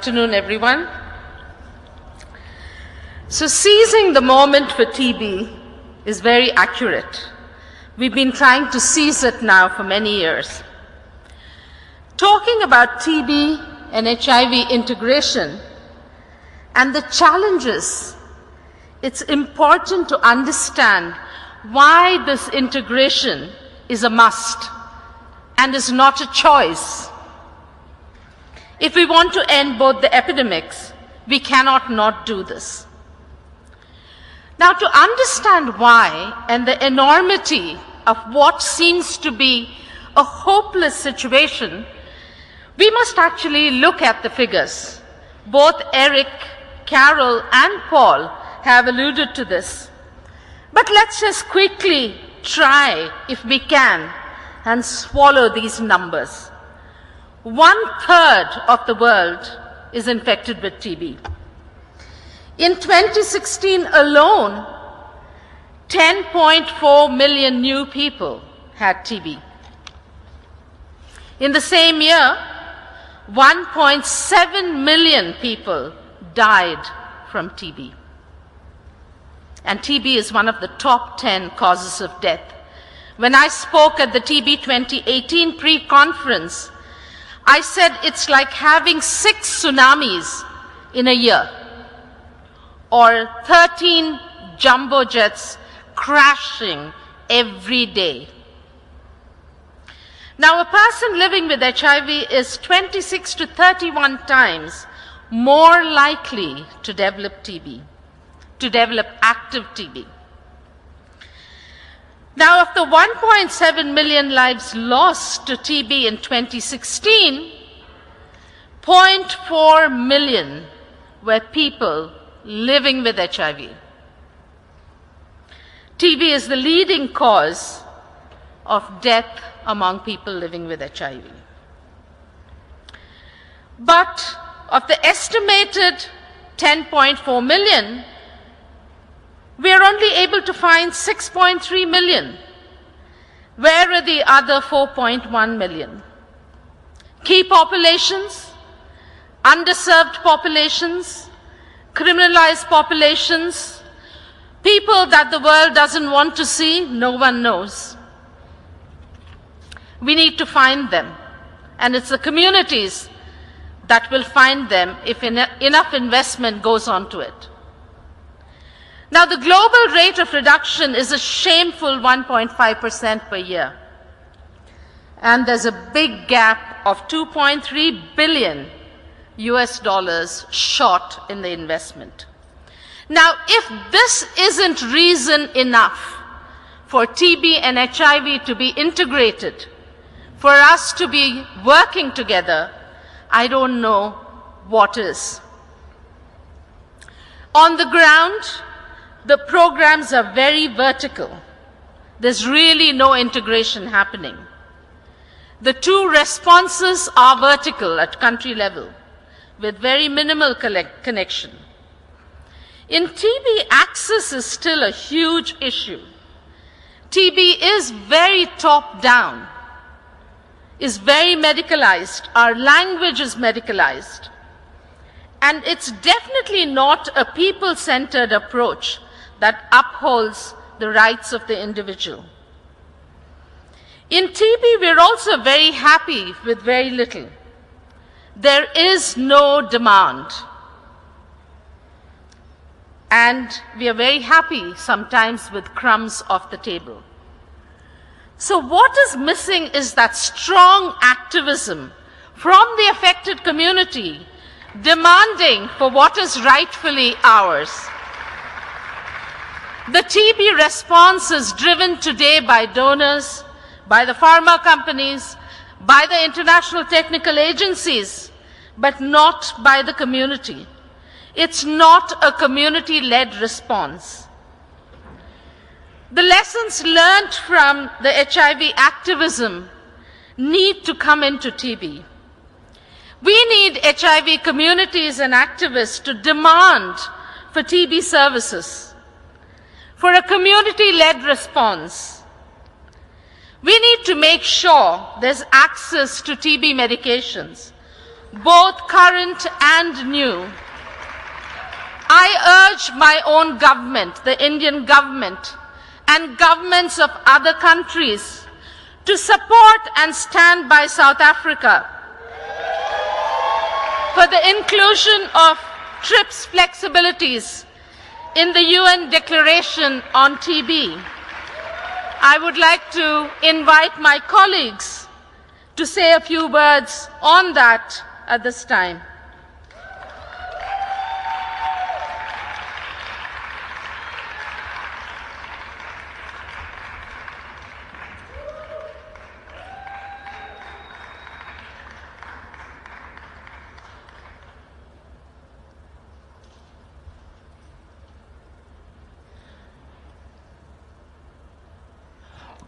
afternoon, everyone. So seizing the moment for TB is very accurate. We've been trying to seize it now for many years. Talking about TB and HIV integration and the challenges, it's important to understand why this integration is a must and is not a choice. If we want to end both the epidemics, we cannot not do this. Now, to understand why and the enormity of what seems to be a hopeless situation, we must actually look at the figures. Both Eric, Carol, and Paul have alluded to this. But let's just quickly try, if we can, and swallow these numbers. 1/3 of the world is infected with TB. In 2016 alone, 10.4 million new people had TB. In the same year, 1.7 million people died from TB. And TB is one of the top 10 causes of death. When I spoke at the TB 2018 pre-conference, I said it's like having 6 tsunamis in a year, or 13 jumbo jets crashing every day. Now, a person living with HIV is 26 to 31 times more likely to develop TB, to develop active TB. Now, of the 1.7 million lives lost to TB in 2016, 0.4 million were people living with HIV. TB is the leading cause of death among people living with HIV. But of the estimated 10.4 million, we are only able to find 6.3 million. Where are the other 4.1 million? Key populations, underserved populations, criminalized populations, people that the world doesn't want to see, no one knows. We need to find them, and it's the communities that will find them if enough investment goes onto it. Now, the global rate of reduction is a shameful 1.5% per year. And there's a big gap of $2.3 billion short in the investment. Now, if this isn't reason enough for TB and HIV to be integrated, for us to be working together, I don't know what is. On the ground, the programs are very vertical. There's really no integration happening. The 2 responses are vertical at country level, with very minimal connection. In TB, access is still a huge issue. TB is very top-down, is very medicalized. Our language is medicalized. And it's definitely not a people-centered approach that upholds the rights of the individual. In TB, we're also very happy with very little. There is no demand. And we are very happy sometimes with crumbs off the table. So what is missing is that strong activism from the affected community demanding for what is rightfully ours. The TB response is driven today by donors, by the pharma companies, by the international technical agencies, but not by the community. It's not a community-led response. The lessons learned from the HIV activism need to come into TB. We need HIV communities and activists to demand for TB services, for a community-led response. We need to make sure there's access to TB medications, both current and new. I urge my own government, the Indian government, and governments of other countries to support and stand by South Africa for the inclusion of TRIPS flexibilities in the UN Declaration on TB. I would like to invite my colleagues to say a few words on that at this time.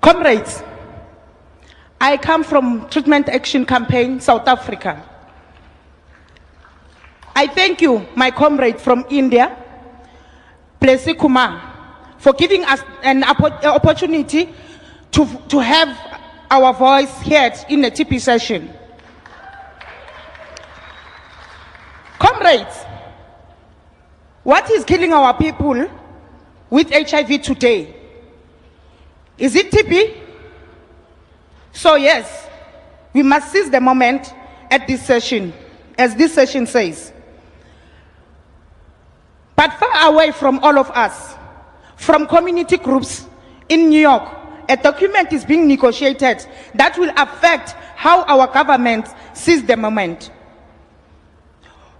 Comrades, I come from Treatment Action Campaign, South Africa. I thank you, my comrade from India, Blessina Kumar, for giving us an opportunity to have our voice heard in the TP session. Comrades, what is killing our people with HIV today? Is it TB? So yes, we must seize the moment at this session, as this session says. But far away from all of us, from community groups in New York, a document is being negotiated that will affect how our government sees the moment.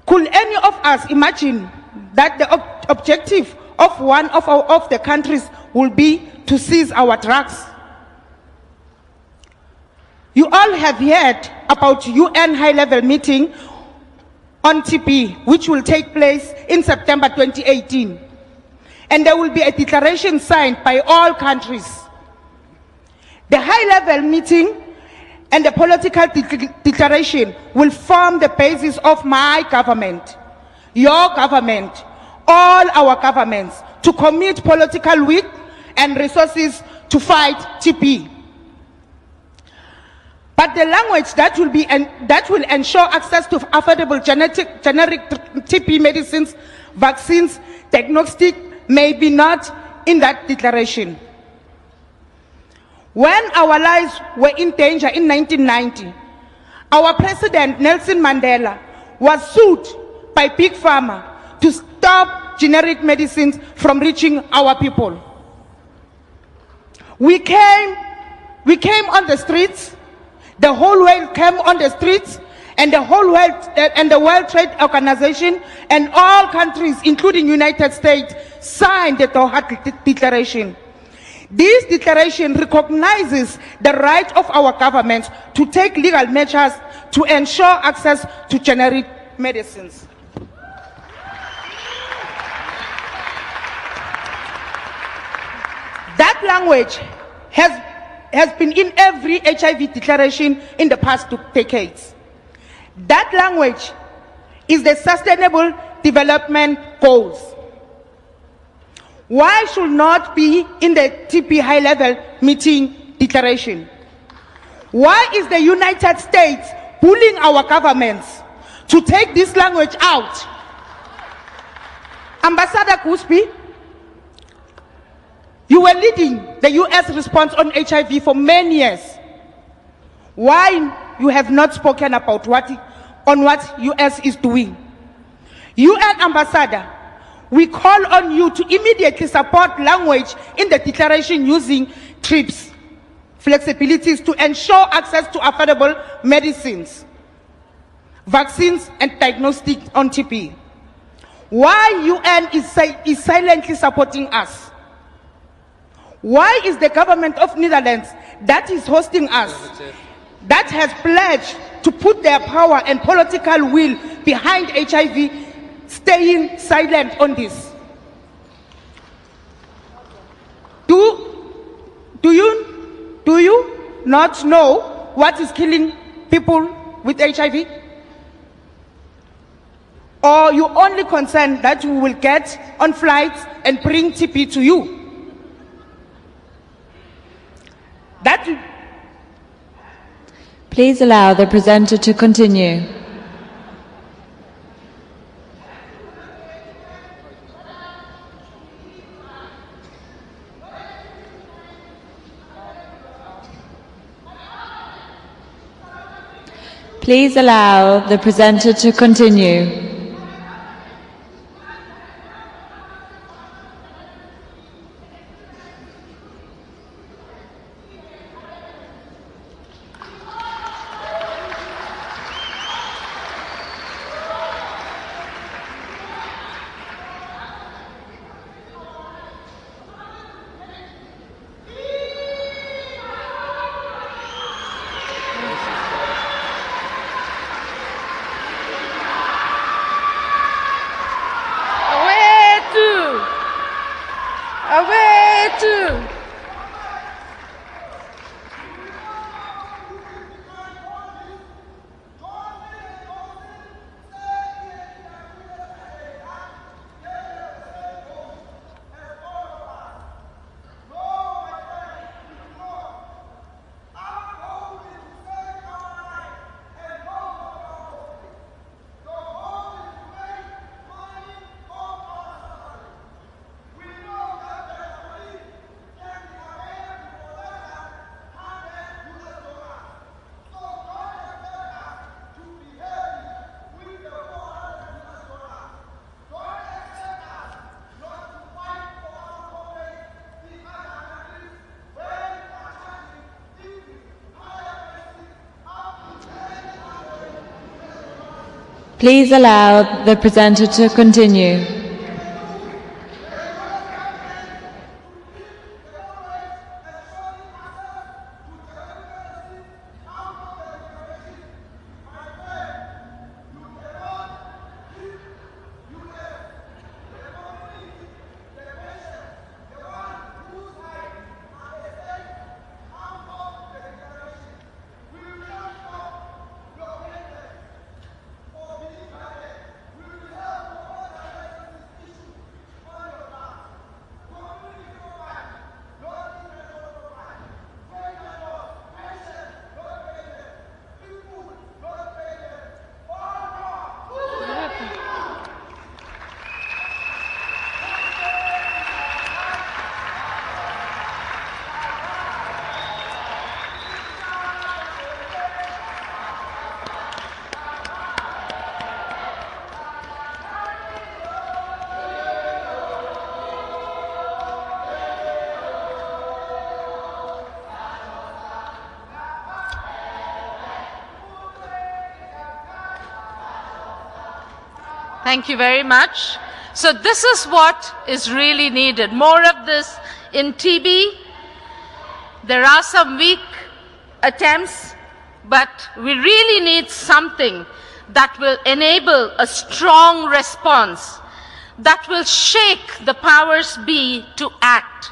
Could any of us imagine that the objective of one of the countries will be to seize our drugs? You all have heard about UN high-level meeting on TB, which will take place in September 2018. And there will be a declaration signed by all countries. The high-level meeting and the political declaration will form the basis of my government, your government, all our governments, to commit political will and resources to fight TB. But the language that will ensure access to affordable generic TB medicines, vaccines, diagnostic may be not in that declaration. When our lives were in danger in 1990, our President Nelson Mandela was sued by Big Pharma to stop generic medicines from reaching our people. We came on the streets, the whole world came on the streets, and the whole world and the World Trade Organization and all countries, including United States, signed the Doha Declaration. This declaration recognizes the right of our governments to take legal measures to ensure access to generic medicines. That language has been in every HIV declaration in the past 2 decades. That language is the Sustainable Development Goals. Why should not be in the TB high-level meeting declaration? Why is the United States bullying our governments to take this language out? Ambassador Gusby, you were leading the US response on HIV for many years. Why you have not spoken about what US is doing? UN Ambassador, we call on you to immediately support language in the declaration using TRIPS flexibilities to ensure access to affordable medicines, vaccines, and diagnostic on TB. Why UN is silently supporting us? Why is the government of Netherlands that is hosting us, that has pledged to put their power and political will behind HIV, staying silent on this? Do you not know what is killing people with HIV? Or you only concerned that we will get on flights and bring TB to you? Please allow the presenter to continue. Please allow the presenter to continue. Please allow the presenter to continue. Thank you very much. So this is what is really needed. More of this in TB. There are some weak attempts, but we really need something that will enable a strong response, that will shake the powers be to act,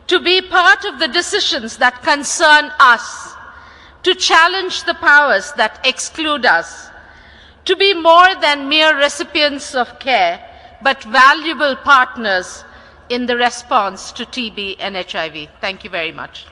to be part of the decisions that concern us, to challenge the powers that exclude us, to be more than mere recipients of care, but valuable partners in the response to TB and HIV. Thank you very much.